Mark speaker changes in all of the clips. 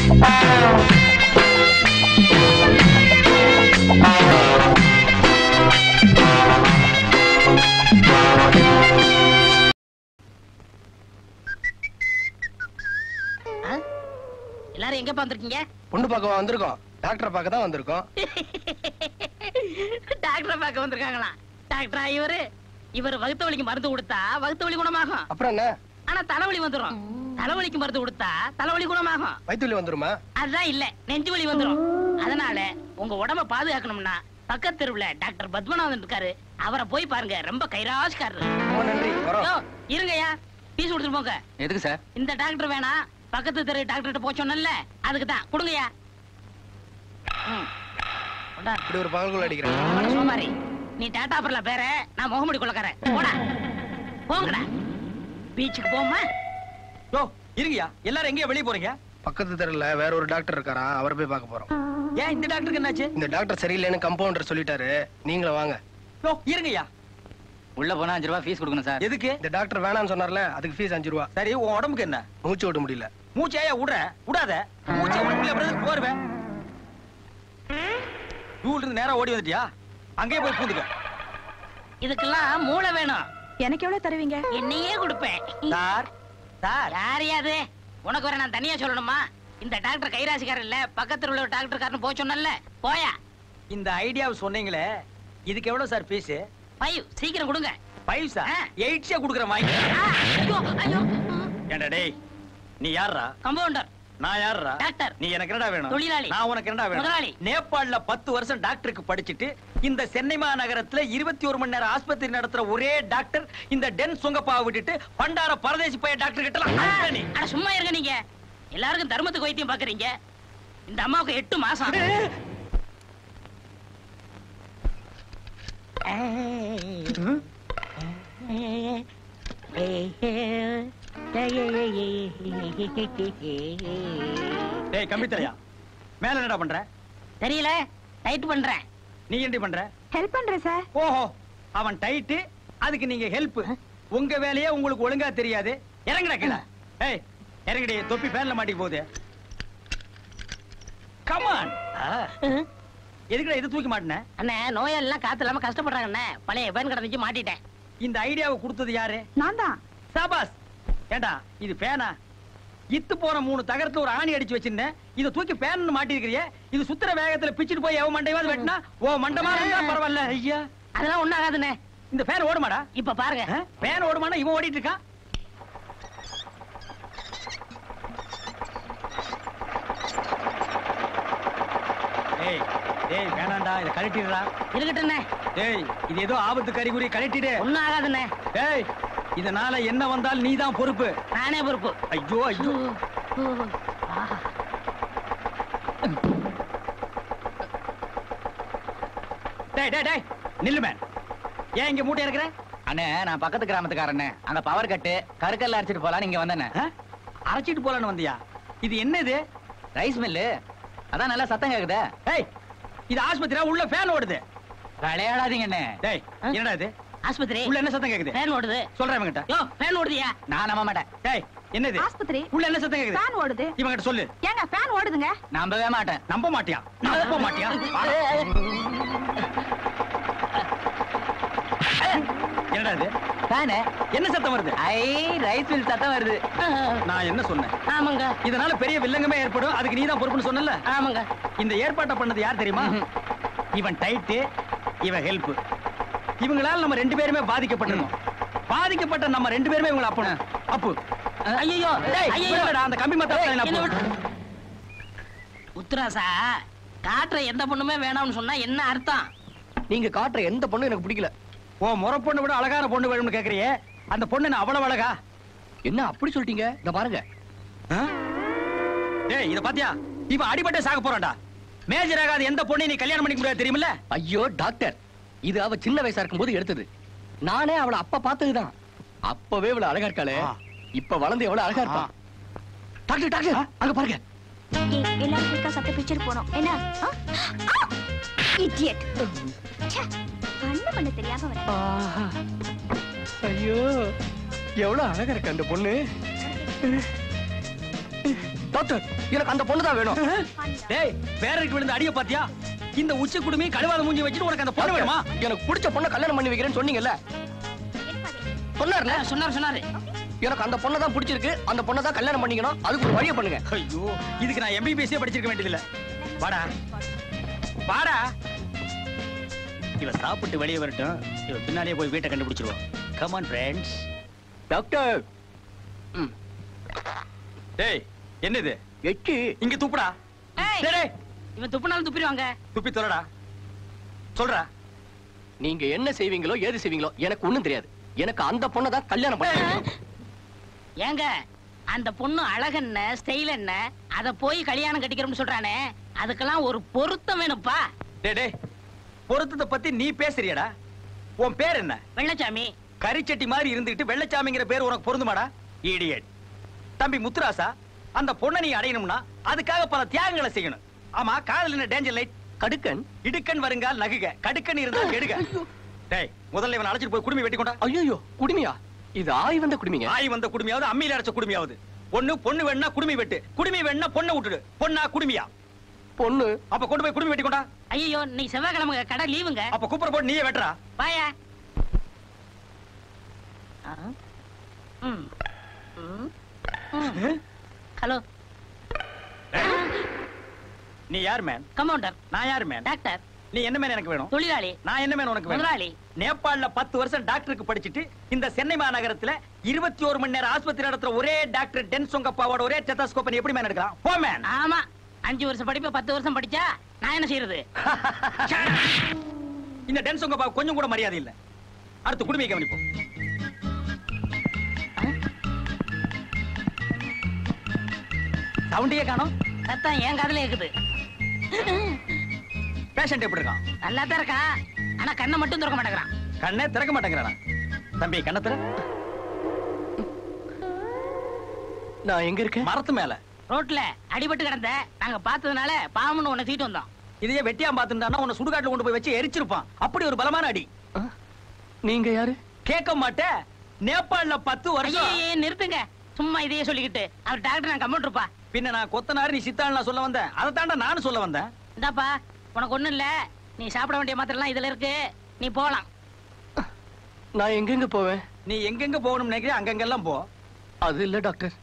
Speaker 1: எல்லாரும் எங்க வந்திருக்கீங்க?
Speaker 2: பொண்ணு பார்க்க வந்திருக்கோம். டாக்டரை பார்க்க தான் வந்திருக்கோம்.
Speaker 1: டாக்டரை பார்க்க வந்திருக்காங்களா? டாக்டரா இவரு வகுத்த வலிக்கு மருந்து கொடுத்தா வகுத்த வலி குணமாகும்.
Speaker 2: அப்புறம் என்ன?
Speaker 1: ஆனா தலைவலி வந்துரும். தலைவலிக்கு மருந்து கொடுத்தா தலைவலி குணமாகும்.
Speaker 2: வயித்து வலி வந்துருமா?
Speaker 1: அதுதான் இல்ல, நெஞ்சு வலி வந்துரும். அதனால உங்க உடம்ப பாதுகாக்கணும்னா பக்கத்து தெருவுல டாக்டர் பத்மநாதன் இருக்காரு, அவரை போய் பாருங்க. ரொம்ப கைராசிக்காரரு.
Speaker 2: நன்றி.
Speaker 1: இருங்கய்யா, பீஸ் கொடுத்துட்டு போங்க.
Speaker 3: எதுக்கு சார்?
Speaker 1: இந்த டாக்டர் வேணா, பக்கத்து தெரு டாக்டர்கிட்ட போச்சோன்னல்ல, அதுக்கு தான். கொடுங்கய்யா.
Speaker 2: இப்படி ஒரு பகல்குள்ள அடிக்கிறேன்.
Speaker 1: சோமாரி, நீ டாடா பரல பேர, நான் முகமடி கொள்ளக்காரன். போடா, போங்கடா. பீச்சுக்கு போமா?
Speaker 3: யோ இருங்கயா, எல்லாரும் எங்கேயா வெளிய போறீங்க?
Speaker 2: பக்கத்து தெருல வேற ஒரு டாக்டர் இருக்காரா, அவரை போய் பார்க்க போறோம்.
Speaker 3: ஏன் இந்த டாக்டருக்கு என்னாச்சு?
Speaker 2: இந்த டாக்டர் சரியில்லைன்னு கம்பவுண்டர் சொல்லிட்டாரு, நீங்களும் வாங்க.
Speaker 3: யோ இருங்கயா.
Speaker 4: உள்ள போனா 5 ரூபாய் ஃபீஸ் கொடுக்கணும் சார்.
Speaker 3: எதுக்கு?
Speaker 2: இந்த டாக்டர் வேணாம்னு சொன்னார்ல, அதுக்கு ஃபீஸ் 5 ரூபாய்.
Speaker 3: சரி, உன் உடம்புக்கு என்ன?
Speaker 2: மூச்சு விட முடியல.
Speaker 3: மூச்சையா விடுற? விடாத. மூச்சை விட முடியல, அப்புறம் போறவே. ரூல் இருந்து நேரா ஓடி வந்துட்டியா? அங்கேயே போய் பூந்துக்க.
Speaker 1: இதுக்கெல்லாம் மூளை வேணும்.
Speaker 5: எனக்கு எவ்வளவு தருவீங்க?
Speaker 1: என்னையே கொடுப்பேன்.
Speaker 3: சார் சார்,
Speaker 1: யாரையாது உனக்கு வர நான் தனியா சொல்லணுமா? இந்த டாக்டர் கைராசிக்காரர் இல்ல, பக்கத்துல உள்ள டாக்டர் காரன் போய் சொன்னல. போயா.
Speaker 3: இந்த ஐடியாவை சொன்னீங்களே, இதுக்கு எவ்வளவு சார் ஃபீஸ்?
Speaker 1: 5. சீக்கிரம் கொடுங்க.
Speaker 3: 5 சார்? 8 குடுக்குற வாங்கி.
Speaker 1: ஐயோ ஐயோ.
Speaker 3: ஏண்டா டேய், நீ யாரா?
Speaker 1: கம்பவுண்டர்.
Speaker 3: நான் யாரா?
Speaker 1: டாக்டர்.
Speaker 3: நீ எனக்கு என்னடா வேணும்?
Speaker 1: தொழிலாளி.
Speaker 3: நான் உனக்கு என்னடா வேணும்?
Speaker 1: முதலாளி.
Speaker 3: நேபாள்ல 10 வருஷம் டாக்டருக்கு படிச்சிட்டு இந்த சென்னை மாநகரத்துல 21 மணி நேரம் ஆஸ்பத்திரி நடத்துற ஒரே டாக்டர் இந்த டென் சுங்கப்பாவை விட்டுட்டு பண்டார பரதேசி பைய டாக்டர் கிட்ட.
Speaker 1: அட சும்மா இருங்க நீங்க. எல்லாருக்கும் தர்மத்துக்கு வைத்தியம் பாக்குறீங்க. இந்த அம்மாவுக்கு 8 மாசம்.
Speaker 3: டேய் கம்பி தலையா, மேல என்னடா பண்ற?
Speaker 1: தெரியல, டைட் பண்றேன்.
Speaker 3: நீ என்ன பண்ற?
Speaker 5: ஹெல்ப் பண்றேன் சார்.
Speaker 3: ஓஹோ, அவன் டைட், அதுக்கு நீங்க ஹெல்ப். உங்க வேலையே உங்களுக்கு ஒழுங்கா தெரியாது. இறங்குடா கீழ. ஏய் இறங்குடி, தொப்பி ஃபேன்ல மாட்டி போகுது. Come on. எதுக்குடா இது தூக்கி மாட்டனே?
Speaker 1: அண்ணே, நோயாளிலாம் காத்து இல்லாம கஷ்டப்படுறாங்க அண்ணே. பழைய ஃபேன் கடந்துச்சு மாட்டிட்டேன்.
Speaker 3: இந்த ஐடியாவை கொடுத்தது யாரு?
Speaker 5: நான் தான்.
Speaker 3: சாபாஸ். ஏண்டா இது ஃபேனா? இத்து போற 3 தகரத்துல ஒரு ஆணி அடிச்சு வச்சிருந்தேன். இத தூக்கி ஃபேன் மாட்டி இருக்கறியே, இது சுத்துற வேகத்துல பிச்சிட்டு போய் எவ மண்டையாவது வெட்டினா ஓ மண்டமா இருந்தா பரவாயில்ல. ஐயா,
Speaker 1: அதெல்லாம் ஒண்ணும் ஆகாதுண்ணே.
Speaker 3: இந்த ஃபேன் ஓடுமாடா?
Speaker 1: இப்ப பாருங்க.
Speaker 3: ஃபேன் ஓடுமானா இவன் ஓடிட்டு இருக்கான். ஏய் டேய், வேணாம்டா, இத கழட்டிடுடா.
Speaker 1: இருக்கட்டுண்ணே.
Speaker 3: டேய், இது ஏதோ ஆபத்து கறிகுறி, கழட்டிடு.
Speaker 1: ஒண்ணும் ஆகாதுண்ணே.
Speaker 3: டேய், இதனால என்ன வந்தாலும் நீதான் பொறுப்பு.
Speaker 1: நானே பொறுப்பு.
Speaker 3: ஐயோ ஐயோ. டேய் டேய் டேய், நில்லு மேன். ஏன் இங்க மூட்டை இருக்கிற?
Speaker 4: அண்ணே, நான் பக்கத்து கிராமத்துக்காரண்ணே. அங்க பவர் கட்டு, கருக்கல்ல அரைச்சிட்டு போலாம் நீங்க வந்தேண்ணே.
Speaker 3: அரைச்சிட்டு போலான்னு வந்தியா? இது என்னது?
Speaker 4: Rice mill. அதான் நல்லா சத்தம் கேக்குதே.
Speaker 3: ஏய், இது ஆஸ்பத்திரியா? உள்ள ஃபேன் ஓடுது.
Speaker 4: விளையாடாதீங்கண்ணே.
Speaker 3: டேய், என்னடா இது?
Speaker 1: ஆஸ்பத்திரி.
Speaker 3: உள்ள என்ன சத்தம் கேக்குது?
Speaker 1: ஃபேன் ஓடுது.
Speaker 3: சொல்றேன் இவங்கிட்ட.
Speaker 1: யோ, ஃபேன் ஓடுதியா?
Speaker 4: நான் நம்ப மாட்டேன்.
Speaker 3: டேய், என்னது?
Speaker 5: ஆஸ்பத்திரி.
Speaker 3: உள்ள என்ன சத்தம் கேக்குது?
Speaker 5: ஃபேன் ஓடுது.
Speaker 3: இவங்கிட்ட சொல்லு.
Speaker 5: ஏங்க ஃபேன் ஓடுதுங்க.
Speaker 4: நம்பவே மாட்டேன்.
Speaker 3: நம்ப மாட்டியா? நம்ப மாட்டியா? என்னடா இது?
Speaker 4: ஃபேனு.
Speaker 3: என்ன சத்தம் வருது?
Speaker 4: ஐ, ரைஸ் மில் சத்தம் வருது.
Speaker 3: நான் என்ன சொன்னேன்?
Speaker 1: ஆமாங்க.
Speaker 3: இதனால பெரிய வில்லங்கமே ஏற்படும், அதுக்கு நீதான் பொறுப்புன்னு சொன்னல.
Speaker 1: ஆமாங்க.
Speaker 3: இந்த ஏற்பாட்டை பண்ணது யார் தெரியுமா? இவன் டைட், இவன் ஹெல்ப். இவங்களால நம்ம 2 பேருமே பாதிக்கப்பட்டிருக்கோம். பாதிக்கப்பட்ட நம்ம 2 பேருமே இவங்கள அப்பணும். அப்பு.
Speaker 1: ஐயோ
Speaker 3: ஐயோ, அந்த கம்பி மத்த
Speaker 1: உத்ராசா, காட்டுற எந்த பொண்ணுமே வேணாம்னு சொன்னா என்ன அர்த்தம்?
Speaker 2: நீங்க காட்டுற எந்த பொண்ணும் எனக்கு பிடிக்கல.
Speaker 3: ஓ, முறை பொண்ணு விட அழகான பொண்ணு வேணும்னு கேக்குறியே, அந்த பொண்ணு என்ன அவ்வளவு அழகா?
Speaker 2: என்ன அப்படி சொல்லிட்டீங்க? இத பாருங்க.
Speaker 3: டேய், இத பாத்தியா? இவன் அடிபட்டே சாக போறான்டா. மேஜர் ஆகாத எந்த பொண்ணை நீ கல்யாணம் பண்ணிக்க முடியாது தெரியுமில்ல?
Speaker 2: ஐயோ டாக்டர், இது அவ சின்ன வயசா இருக்கும்போது எடுத்தது. நானே அவளை அப்ப பார்த்ததுதான். அப்பவே இவ்வளவு அழகா இருக்காளே, இப்ப வளர்ந்து எவ்வளவு அழகா இருப்பா. டாக்டர் டாக்டர், அங்க பாருங்க.
Speaker 5: எல்லாரும் குயிக்கா சத்த பிக்சர் போறோம். என்ன? இடியட். கண்ணு பண்ண தெரியாம வர.
Speaker 2: ஐயோ, எவ்வளவு அழகா இருக்கு அந்த பொண்ணு. டாக்டர் எனக்கு அந்த பொண்ணு தான் வேணும்.
Speaker 3: டேய் பேரருக்கு விழுந்த அடிய பாத்தியா? இந்த உச்சி குடுமி கழுவாத மூஞ்சி வச்சுட்டு உனக்கு அந்த பொண்ணு வேணுமா?
Speaker 2: எனக்கு பிடிச்ச பொண்ணை கல்யாணம் பண்ணி வைக்கிறேன்னு சொன்னீங்கல்ல? சொன்னார்ல?
Speaker 1: சொன்னாரு
Speaker 2: எனக்கு அந்த பொண்ணை தான் பிடிச்சிருக்கு, அந்த பொண்ணை தான் கல்யாணம் பண்ணிக்கணும். அதுக்கு ஒரு வழியை பண்ணுங்க.
Speaker 3: ஐயோ இதுக்கு நான் MBBS படிச்சிருக்க வேண்டியதில்ல. வாடா வாடா. இவ சாப்பிட்டு வெளியே வரட்டும், இவ பின்னாடியே போய் வீட்டை கண்டுபிடிச்சிருவோம். Come on friends.
Speaker 2: டாக்டர்
Speaker 3: டேய் என்னது?
Speaker 2: எச்சி
Speaker 3: இங்க துப்புடா.
Speaker 1: ஏய்,
Speaker 3: டேய் டேய்,
Speaker 1: இவன் துப்புனாலும் துப்பிடுவாங்க.
Speaker 3: துப்பி தொலைடா. சொல்றா.
Speaker 2: நீங்க என்ன செய்வீங்களோ ஏது செய்வீங்களோ எனக்கு ஒண்ணும் தெரியாது. எனக்கு அந்த பொண்ணை தான் கல்யாணம் பண்ணி
Speaker 1: ஏங்க அந்த பொண்ணு அழகென்ன ஸ்டைல் என்ன அத போய் கல்யாணம் கட்டிக்கிறோம்னு சொல்றானே, அதுக்கெல்லாம் ஒரு பொருத்தம் வேணும்ப்பா.
Speaker 3: டேய் டேய், பொருத்தத்தை பத்தி நீ பேசுறியடா? உன் பேர் என்ன?
Speaker 1: வெள்ளச்சாமி.
Speaker 3: கரிச்சட்டி மாதிரி இருந்துட்டு வெள்ளச்சாமிங்கிற பேர் உனக்கு பொருந்துமாடா? இடியட். தம்பி முத்துராசா, அந்த பொண்ணை நீ அடையணும்னா அதுக்காக பல தியாகங்களை செய்யணும். ஆமா, காதல் என்ன டேஞ்சர் லைட்?
Speaker 2: கடுக்கன்
Speaker 3: இடுக்கன் வருங்கால் நகுக, கடுக்கன் இருந்தா கெடுக. டேய் முதல்ல இவன் அழைச்சிட்டு போய் குடுமி வெட்டி கொண்டா.
Speaker 2: ஐயோ குடுமியா? இது ஆய் வந்த குடுமிங்க.
Speaker 3: ஆய் வந்த குடுமியாவது அம்மியில அரைச்ச குடுமியாவது பொண்ணு வேணா குடுமி வெட்டு, குடுமி வேணா பொண்ணை விட்டுடு. பொண்ணா குடுமியா?
Speaker 2: பொண்ணு.
Speaker 3: அப்ப கொண்டு போய் குடுமி வெட்டி கொண்டா.
Speaker 1: ஐயோ நீ செவ்வாய்க்கிழமை கடை லீவுங்க.
Speaker 3: அப்ப கூப்பிட போட்டு நீயே வெட்டுறா.
Speaker 1: வாயா. ஹலோ.
Speaker 3: நீ யார் மேன்?
Speaker 1: கம்பவுண்டர்.
Speaker 3: நான் யார் மேன்?
Speaker 1: டாக்டர்.
Speaker 3: நீ என்ன மேன் எனக்கு வேணும்?
Speaker 1: தொழிலாளி.
Speaker 3: நான் என்ன மேன் உனக்கு வேணும்?
Speaker 1: முதலாளி.
Speaker 3: நேபாள்ல 10 வருஷம் டாக்டருக்கு படிச்சிட்டு இந்த சென்னை மாநகரத்துல 21 மணி நேரம் ஆஸ்பத்திரி நடத்துற ஒரே டாக்டர் டென்சொங்கப்பாவோட ஒரே ஸ்டெத்தஸ்கோப் நீ எப்படி மேன் எடுக்கலாம்? போ மேன்.
Speaker 1: ஆமா, 5 வருஷம் படிப்பு 10 வருஷம் படிச்சா நான் என்ன செய்யறது?
Speaker 3: இந்த டென்சொங்கப்பா கொஞ்சம் கூட மரியாதை இல்ல. அடுத்து குடுமையை கவனிப்போம். சவுண்டியே காணோம்.
Speaker 1: சத்தம் என் காதுல இருக்குது.
Speaker 3: பேஷண்ட் எப்படி இருக்கான்?
Speaker 1: நல்லா தான் இருக்கான், ஆனா கண்ணை மட்டும் திறக்க மாட்டேங்கிறான்.
Speaker 3: கண்ணே திறக்க மாட்டேங்கிறானா? தம்பி கண்ணை திற.
Speaker 2: நான் எங்க இருக்கேன்?
Speaker 3: மரத்து மேல
Speaker 1: ரோட்ல அடிபட்டு கிடந்த நாங்க பார்த்ததுனால பாவம்னு உன்னை தூக்கிட்டு வந்தோம்.
Speaker 3: இதையே வெட்டியா பாத்துட்டானா உன்னை சுடுகாட்டுல கொண்டு போய் வச்சு எரிச்சிருப்பான். அப்படி ஒரு பலமான அடி.
Speaker 2: நீங்க யாரு?
Speaker 3: கேட்க மாட்டேன். நேபாள்ல 10 வருஷம்.
Speaker 1: ஐயே நிறுத்துங்க, சும்மா இதையே சொல்லிக்கிட்டு. அவர் டாக்டர், நான் கம்ப்யூட்டர்ப்பா.
Speaker 3: பின்ன நான் கொத்தனாரு, நீ சித்தாள் நான் சொல்ல வந்தேன். அதை தாண்டா நானும் சொல்ல வந்தேன்.
Speaker 1: இந்தாப்பா உனக்கு ஒண்ணும் இல்ல, நீ சாப்பிட வேண்டிய மாத்திரை எல்லாம் இதுல இருக்கு, நீ போலாம்.
Speaker 2: நான் எங்கெங்க போவேன்?
Speaker 3: நீ எங்கெங்க போகணும்னு நினைக்கிறேன் அங்கெங்கெல்லாம் போ.
Speaker 2: அது இல்ல டாக்டர்,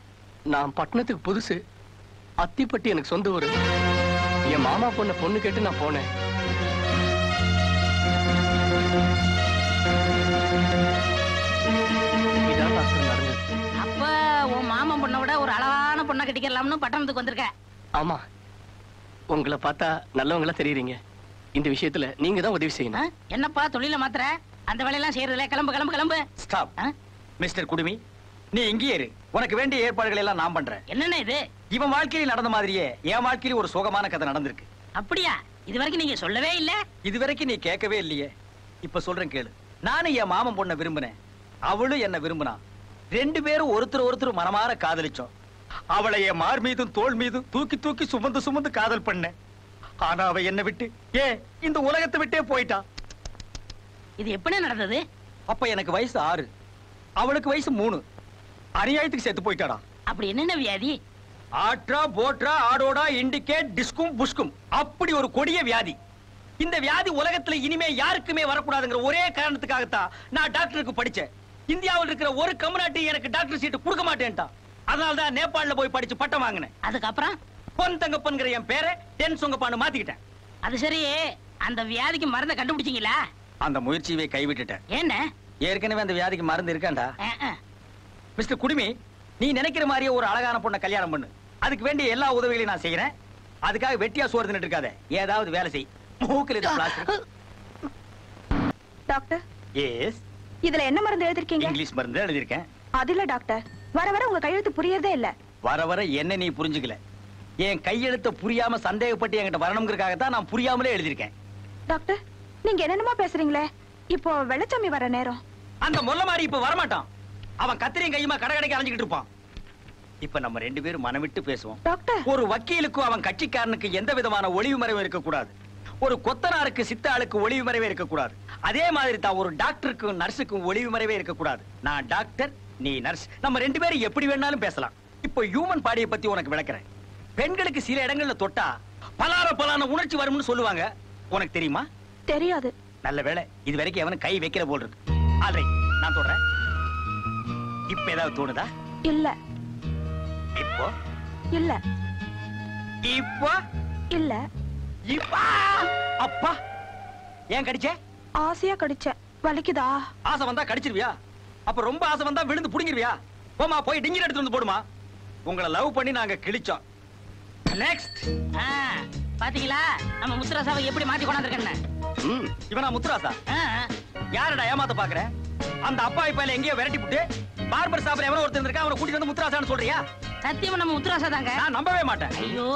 Speaker 2: நான் பட்டணத்துக்கு புதுசு. அத்திப்பட்டி எனக்கு சொந்த ஊரு. என் மாமா பொண்ணு கேட்டு நான் போனேன். இதான் டாக்டர் நடந்தது.
Speaker 1: அப்ப உன் மாமன் பொண்ணை விட ஒரு அழகான பொண்ணை கட்டிக்கலாம்னு பட்டணத்துக்கு வந்திருக்க.
Speaker 2: ஆமா, உங்களை பார்த்தா நல்லவங்களா தெரியுறீங்க. இந்த விஷயத்துல நீங்க தான் உதவி செய்யணும்.
Speaker 1: என்னப்பா தொழில மாத்திர? அந்த வேலையெல்லாம் செய்யறதுல கிளம்பு கிளம்பு கிளம்பு.
Speaker 3: ஸ்டாப். மிஸ்டர் குடுமி, நீ இங்கேயே இரு. உனக்கு வேண்டிய ஏற்பாடுகள் எல்லாம் நான் பண்றேன்.
Speaker 1: என்னென்ன இது?
Speaker 3: இவன் வாழ்க்கையில் நடந்த மாதிரியே என் வாழ்க்கையில ஒரு சோகமான கதை நடந்திருக்கு.
Speaker 1: அப்படியா? இது வரைக்கும் நீங்க சொல்லவே இல்ல.
Speaker 3: இதுவரைக்கும் நீ கேட்கவே இல்லையே. இப்ப சொல்றேன் கேளு. நானும் என் மாமன் பொண்ணை விரும்பினேன், அவளும் என்ன விரும்பினா. 2 பேரும் ஒருத்தர் மனமாற காதலிச்சோம். அவளை என் மார் மீதும் தோள் மீதும் தூக்கி தூக்கி சுமந்து காதல் பண்ணேன். ஆனா அவ என்ன விட்டு இந்த உலகத்தை விட்டே போயிட்டான்.
Speaker 1: இது எப்படி நடந்தது?
Speaker 3: அப்ப எனக்கு வயசு 6, அவளுக்கு வயசு 3. அநியாயத்துக்கு செத்து போயிட்டாடா.
Speaker 1: அப்படி என்னென்ன வியாதி?
Speaker 3: ஆட்ரா போட்ரா ஆடோடா இண்டிகேட் டிஸ்கும் புஷ்கும், அப்படி ஒரு கொடிய வியாதி. இந்த வியாதி உலகத்துல இனிமே யாருக்குமே வரக்கூடாதுங்கிற ஒரே காரணத்துக்காகத்தான் நான் டாக்டருக்கு படிச்சேன். இந்தியாவில் இருக்கிற ஒரு கம்யூனிட்டி எனக்கு டாக்டர் சீட்டு கொடுக்க மாட்டேன்ட்டான். அதனாலதான் நேபாள்ல போய் படிச்சு பட்டம் வாங்கினேன்.
Speaker 1: அதுக்கப்புறம்
Speaker 3: பொன் தங்கப்பன்கிற என் பேரை டென்சொங்கப்பான்னு மாத்திக்கிட்டேன்.
Speaker 1: அது சரி, அந்த வியாதிக்கு மருந்தை கண்டுபிடிச்சீங்களா?
Speaker 3: அந்த முயற்சியை கைவிட்டுட்டேன்.
Speaker 1: என்ன?
Speaker 3: ஏற்கனவே அந்த வியாதிக்கு மருந்து இருக்காண்டா. மிஸ்டர் குடுமி, நீ நினைக்கிற மாதிரியே ஒரு அழகான பொண்ணை கல்யாணம் பண்ணு. அதுக்கு வேண்டிய எல்லா உதவிகளையும் நான் செய்யறேன். அதுக்காக வெட்டியா சோறு தின்னுட்டு இருக்காத, ஏதாவது வேலை செய். மூக்கில் இது பிளாஸ்டிக்.
Speaker 6: Doctor,
Speaker 3: S.
Speaker 6: இதுல என்ன மருந்து எழுதிருக்கீங்க?
Speaker 3: இங்கிலீஷ் மருந்து எழுதிருக்கேன்.
Speaker 6: அது இல்ல டாக்டர், வர வர உங்க கையெழுத்து புரியறதே இல்ல.
Speaker 3: வர என்ன நீ புரிஞ்சுக்கல. என் கையெழுத்த புரியாம சந்தேகப்பட்டு என்கிட்ட வரணுங்கிறதுக்காகத்தான் நான் புரியாமலே எழுதிருக்கேன்.
Speaker 6: டாக்டர், நீங்க என்னென்னமோ பேசுறீங்களே. இப்போ வெள்ளச்சாமி வர நேரம்.
Speaker 3: அந்த மொல்ல மாதிரி இப்ப வரமாட்டான். அவன் கத்திரியும் கையுமா கடை கடைக்கு அலைஞ்சிட்டு இருப்பான். இப்ப நம்ம 2 பேரும் மனம் விட்டு பேசுவோம்.
Speaker 6: டாக்டர்,
Speaker 3: ஒரு வக்கீலுக்கும் அவன் கட்சிக்காரனுக்கு எந்த விதமான ஒளிவு மறைவும் இருக்கக்கூடாது. ஒரு கொத்தனாருக்கு சித்தாளுக்கு ஒளிவு மறைவே இருக்கக்கூடாது. அதே மாதிரி தான் ஒரு டாக்டருக்கும் நர்ஸுக்கும் ஒளிவு மறைவே இருக்கக்கூடாது. நான் டாக்டர், நீ நர்ஸ். நம்ம 2 பேரும் எப்படி வேணாலும் பேசலாம். இப்போ ஹியூமன் பாடியை பத்தி உனக்கு விளக்குறேன். பெண்களுக்கு சில இடங்கள்ல தொட்டா பலான உணர்ச்சி வரும்னு சொல்லுவாங்க. உனக்கு தெரியுமா?
Speaker 6: தெரியாது.
Speaker 3: நல்ல வேளை இது வரைக்கும் எவனும் கை வைக்கிற போல் இருக்கு. ஆல்ரைட், நான் தொடறேன். இப்ப ஏதாவது தோணுதா?
Speaker 6: இல்ல.
Speaker 3: இப்போ
Speaker 6: இல்ல.
Speaker 3: இப்போ
Speaker 6: இல்ல.
Speaker 3: இப்பா அப்பா ஏன் கடிச்சே?
Speaker 6: ஆசையா கடிச்சேன். வலிக்குதா?
Speaker 3: ஆசை வந்தா கடிச்சிருவியா? அப்ப ரொம்ப ஆசை வந்தா விழுந்து புடிங்கிருவியா? போமா, போய் டிங்கிர் எடுத்து வந்து போடுமா. உங்களை லவ் பண்ணி நாங்க கிழிச்சோம். நெக்ஸ்ட்.
Speaker 1: பாத்தீங்களா நம்ம முத்துராசாவை எப்படி மாத்தி கொண்டாந்துருக்கேன்னு?
Speaker 3: இவனா முத்துராசா? யாரடா ஏமாத்த பாக்குற? அந்த அப்பாவி பையில எங்கேயோ விரட்டி விட்டு பார்பர் ஷாப்ல எவனோ ஒருத்தர் இருக்கா, அவனை கூட்டிட்டு வந்து முத்துராசான்னு சொல்றியா?
Speaker 1: சத்தியமா நம்ம முத்துராசா தாங்க.
Speaker 3: நான் நம்பவே மாட்டேன்.
Speaker 1: ஐயோ,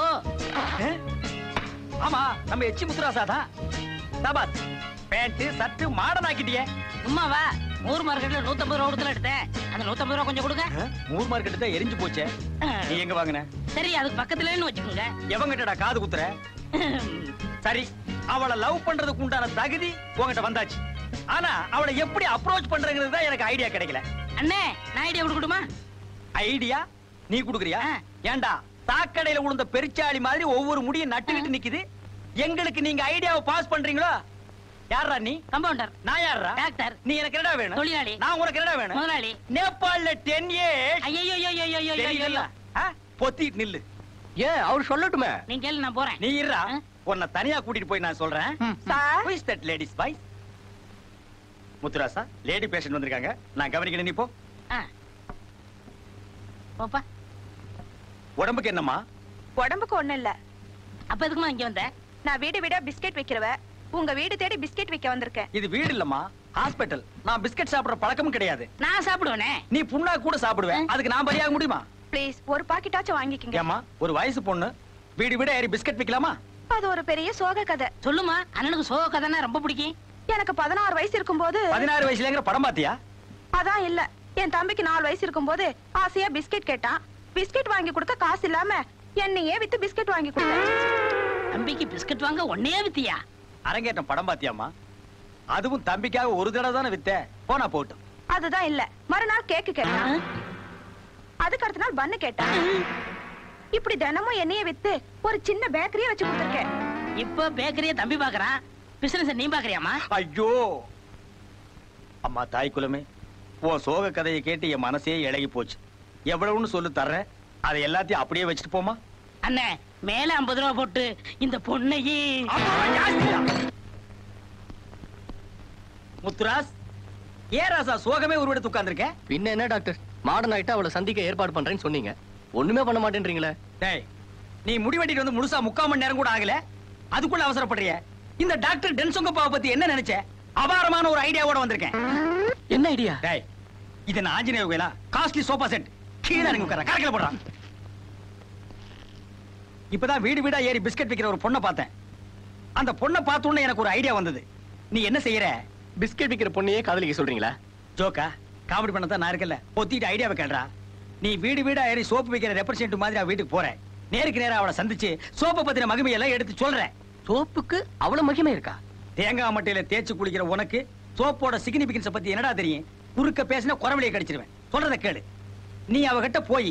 Speaker 3: ஆமா, நம்ம எச்சி முத்துராசா தான். தபாஸ் பேண்ட் சட்டு மாடர்ன் ஆக்கிட்டியே.
Speaker 1: சும்மாவா? மூர் மார்க்கெட்ல 150 ரூபா கொடுத்துல எடுத்தேன். அந்த 150 ரூபா கொஞ்சம் கொடுங்க.
Speaker 3: மூர் மார்க்கெட் தான் எரிஞ்சு போச்சே. நீ எங்க வாங்குன?
Speaker 1: சரி, அதுக்கு பக்கத்துலன்னு வச்சுக்கோங்க.
Speaker 3: எவங்கிட்டடா காது குத்துற? சரி, அவளை லவ் பண்றதுக்கு உண்டான தகுதி உன்கிட்ட வந்தாச்சு. ஆனா அவளை எப்படி அப்ரோச் பண்றங்கிறது தான் எனக்கு ஐடியா கிடைக்கல.
Speaker 1: அண்ணே, நான் ஐடியா கொடுக்கட்டுமா?
Speaker 3: ஐடியா நீ குடுக்குறியா? ஏண்டா சாக்கடையில விழுந்த பெருச்சாளி மாதிரி ஒவ்வொரு முடியும் நட்டுக்கிட்டு நிக்குது. எங்களுக்கு நீங்க ஐடியாவை பாஸ் பண்றீங்களோ? யாரா நீ?
Speaker 1: கம்பவுண்டர்.
Speaker 3: நான் யாரா?
Speaker 1: டாக்டர்.
Speaker 3: நீ எனக்கு என்னடா வேணும்?
Speaker 1: தொழிலாளி.
Speaker 3: நான் உனக்கு என்னடா வேணும்?
Speaker 1: முதலாளி.
Speaker 3: நேபாள்ல 10 years.
Speaker 1: ஐயோ,
Speaker 3: பொத்திட்டு நில்லு.
Speaker 2: ஏன் அவர் சொல்லட்டுமே?
Speaker 1: நீங்க கேளு, நான் போறேன்.
Speaker 3: நீ இருடா, உன்னை தனியா கூட்டிட்டு போய் நான் சொல்றேன்.
Speaker 6: Sir.
Speaker 3: Who is that ladies boys? Muthurasa, lady patient வந்திருக்காங்க, நான் கவனிக்கணும். நீ போ.
Speaker 1: போப்பா.
Speaker 3: உடம்புக்கு என்னம்மா?
Speaker 6: உடம்புக்கு ஒண்ணு இல்ல.
Speaker 1: அப்ப எதுக்குமா இங்க வந்த?
Speaker 6: நான் வீடு வீடா பிஸ்கெட் வைக்கிறவ. உங்க வீடு தேடி பிஸ்கெட் வைக்க வந்திருக்கேன்.
Speaker 3: இது வீடு இல்லம்மா, ஹாஸ்பிடல். நான் பிஸ்கட் சாப்பிடுற பழக்கமும் கிடையாது.
Speaker 1: நான் சாப்பிடுவேனே.
Speaker 3: நீ புண்ணா கூட சாப்பிடுவேன், அதுக்கு நான் பலியாக முடியுமா?
Speaker 6: ப்ளீஸ் ஒரு பாக்கெட்டாச்சும் வாங்கிக்கங்க.
Speaker 3: ஏமா, ஒரு வயசு பொண்ணு வீடு வீட ஏறி பிஸ்கட் விக்கலாமா?
Speaker 6: அது ஒரு பெரிய சோக கதை.
Speaker 1: சொல்லுமா, அண்ணனுக்கு சோக கதைன்னா ரொம்ப பிடிக்கும்.
Speaker 6: எனக்கு 16 வயசு இருக்கும்போது.
Speaker 3: 16 வயசுலங்கிற படம் பாத்தியா?
Speaker 6: அதான் இல்ல, என் தம்பிக்கு 4 வயசு இருக்கும்போது ஆசையா பிஸ்கெட் கேட்டான். பிஸ்கெட் வாங்கி கொடுக்க காசு இல்லாம என்னையே வித்து பிஸ்கெட் வாங்கி கொடுத்தேன்.
Speaker 1: தம்பிக்கு பிஸ்கட் வாங்க ஒன்னே வித்தியா?
Speaker 3: அரங்கேற்றம் படம் பாத்தியாமா? அதுவும் தம்பிக்காக ஒரு தடவை தானே வித்த, போனா போட்டும்.
Speaker 6: அதுதான் இல்ல, மறுநாள் கேக்கு கேட்டான். அதுக்கு அடுத்த நாள் பன்னு கேட்டான். இப்படி தினமும் என்னையே வித்து ஒரு சின்ன பேக்கரியே வச்சு கொடுத்திருக்கேன்.
Speaker 1: இப்ப பேக்கரியை தம்பி பாக்குறான், பிசினஸ் நீ பாக்குறியாமா?
Speaker 3: ஐயோ அம்மா தாய் குலமே, உன் சோக கதையை கேட்டு என் மனசே இழகி போச்சு. எவ்வளவுன்னு சொல்லு தர்றேன், அதை எல்லாத்தையும் அப்படியே வச்சுட்டு போமா.
Speaker 1: அண்ணே, மேல 50 ரூபா போட்டு இந்த பொண்ணையே.
Speaker 3: முத்துராஸ், ஏன் ராசா சோகமே ஒரு இடத்து உட்கார்ந்திருக்க?
Speaker 2: பின்ன என்ன டாக்டர், மாடர்ன் ஆயிட்டா அவளை சந்திக்க ஏற்பாடு பண்றேன்னு சொன்னீங்க, ஒண்ணுமே பண்ண மாட்டேன்றீங்களே.
Speaker 3: டேய், நீ முடிவெட்டிட்டு வந்து முழுசா 3/4 மணி நேரம் கூட ஆகல, அதுக்குள்ள அவசரப்படுறிய? இந்த டாக்டர் டென்சொங்கப்பாவை பத்தி என்ன நினைச்ச? அபாரமான ஒரு ஐடியாவோட வந்திருக்கேன்.
Speaker 2: என்ன ஐடியா?
Speaker 3: டேய், இது நான் ஆஞ்சநேயர் கோயிலா? Costly sofa set. கீழே இறங்கி உட்கார, கரக்கல போடுறான். இப்பதான் வீடு வீடா ஏறி பிஸ்கட் விக்கிற ஒரு பொண்ணை பார்த்தேன். அந்த பொண்ணை பார்த்த உடனே எனக்கு ஒரு ஐடியா வந்தது. நீ என்ன செய்யற?
Speaker 2: பிஸ்கெட் விக்கிற பொண்ணையே காதலிக்க சொல்றீங்களா?
Speaker 3: ஜோக்கா, காமெடி பண்ணதான் நான் இருக்கல. பொத்திட்டு ஐடியாவை கேள்றா. நீ வீடு வீடா ஏறி சோப்பு விக்கிற ரெப்ரசன்ட் மாதிரி அவ வீட்டுக்கு போற. நேருக்கு நேரா அவளை சந்திச்சு சோப்பை பத்தின மகிமையெல்லாம் எடுத்து சொல்றேன்.
Speaker 2: சோப்புக்கு அவ்வளவு மகிமை இருக்கா?
Speaker 3: தேங்காய் மட்டையில தேய்ச்சு குளிக்கிற உனக்கு சோப்போட சிக்னிபிகன்ஸ் பத்தி என்னடா தெரியும்? குறுக்க பேசின குறவழியை கடிச்சிருவேன். சொல்றத கேளு. நீ அவகிட்ட போய்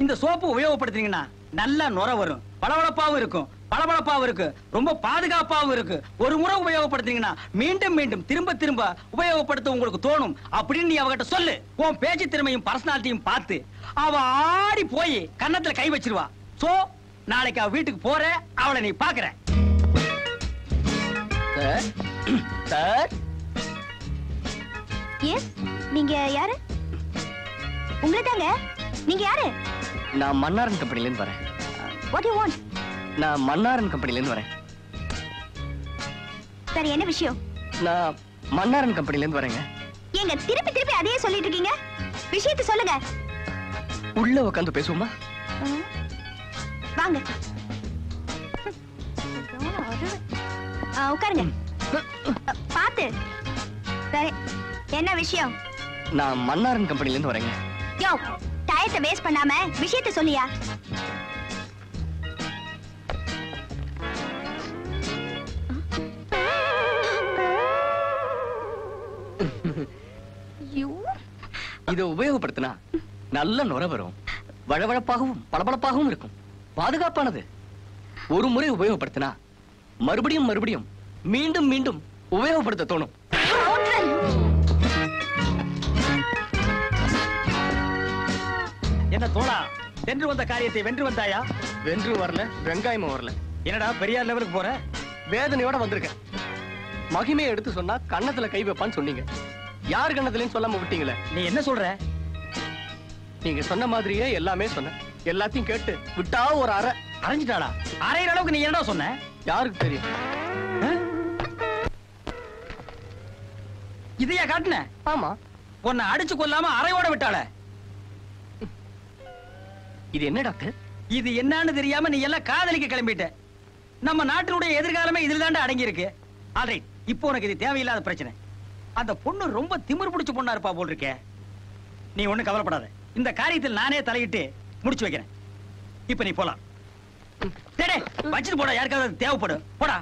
Speaker 3: இந்த சோப்பு உபயோகப்படுத்துறீங்கன்னா நல்லா நுர வரும், பளபளப்பாவும் இருக்கும், பளபளப்பாவும் இருக்கு, ரொம்ப பாதுகாப்பாவும் இருக்கு. ஒரு முறை உபயோகப்படுத்துறீங்கன்னா மீண்டும் மீண்டும் திரும்ப திரும்ப உபயோகப்படுத்த உங்களுக்கு தோணும் அப்படின்னு நீ அவகிட்ட சொல்லு. உன் பேச்சு திறமையும் பர்சனாலிட்டியும் பார்த்து அவ ஆடி போய் கன்னத்துல கை வச்சிருவா. சோ நாளைக்கு அவ வீட்டுக்கு போற, அவளை நீ பாக்குற.
Speaker 2: சார்,
Speaker 5: எஸ், நீங்க யாரு? உங்களை தாங்க. நீங்க யாரு?
Speaker 2: நான் மன்னாரன் கம்பெனில இருந்து வரேன்.
Speaker 5: What you want?
Speaker 2: நான் மன்னாரன் கம்பெனில இருந்து வரேன்.
Speaker 5: சரி, என்ன விஷயம்?
Speaker 2: நான் மன்னாரன் கம்பெனில இருந்து வரேங்க.
Speaker 5: ஏங்க திருப்பி திருப்பி அதையே சொல்லிட்டு இருக்கீங்க? விஷயத்தை சொல்லுங்க.
Speaker 2: உள்ள உட்காந்து பேசுவோமா?
Speaker 5: வாங்க. உட்காருங்க. பாத்து. சரி, என்ன விஷயம்?
Speaker 2: நான் மன்னாரன் கம்பெனில இருந்து வரேங்க.
Speaker 5: யோ, டயத்தை வேஸ்ட் பண்ணாம விஷயத்தை சொல்லியா?
Speaker 2: இதை உபயோகப்படுத்தினா நல்ல நுர வரும், வழவழப்பாகவும் பளபளப்பாகவும் இருக்கும். பாதுகாப்பானது. ஒரு முறை உபயோகப்படுத்தினா மறுபடியும் மறுபடியும் மீண்டும் மீண்டும் உபயோகப்படுத்த தோணும்.
Speaker 3: என்ன தோழா, வென்று வந்த காரியத்தை வென்று வந்தாயா?
Speaker 2: வென்று வரல, வெங்காயமும் வரல.
Speaker 3: என்னடா பெரியார் லெவலுக்கு போற?
Speaker 2: வேதனையோட வந்திருக்கேன். மகிமையை எடுத்து சொன்னா கண்ணத்துல கை வைப்பான்னு சொன்னீங்க. யார் கண்ணத்துலயும் சொல்லாம விட்டீங்களே.
Speaker 3: நீ என்ன சொல்ற?
Speaker 2: நீங்க சொன்ன மாதிரியே எல்லாமே சொன்னேன். எல்லாத்தையும் கேட்டு விட்டா ஒரு அரை
Speaker 3: அரைஞ்சிட்டாளா? அரைகிற அளவுக்கு நீ என்னடா சொன்ன?
Speaker 2: யாருக்கு தெரியும்?
Speaker 3: இதையா காட்டுன?
Speaker 2: ஆமா.
Speaker 3: உன்னை அடிச்சு கொல்லாம அரையோட விட்டாள.
Speaker 2: இது என்ன டாக்டர்?
Speaker 3: இது என்னன்னு தெரியாம நீ எல்லாம் காதலிக்க கிளம்பிட்ட. நம்ம நாட்டினுடைய எதிர்காலமே இதுல தாண்டா அடங்கி இருக்கு. ஆல்ரைட், இப்போ உனக்கு இது தேவையில்லாத பிரச்சனை. அந்த பொண்ணு ரொம்ப திமிரு பிடிச்ச பொண்ணா இருப்பா போல் இருக்கே. நீ ஒண்ணு கவலைப்படாத. இந்த காரியத்தில் நானே தலையிட்டு முடிச்சு வைக்கிறேன். இப்ப நீ போலாம். டேய், வச்சிட்டு போடா. யாருக்காவது தேவைப்படும். போடா.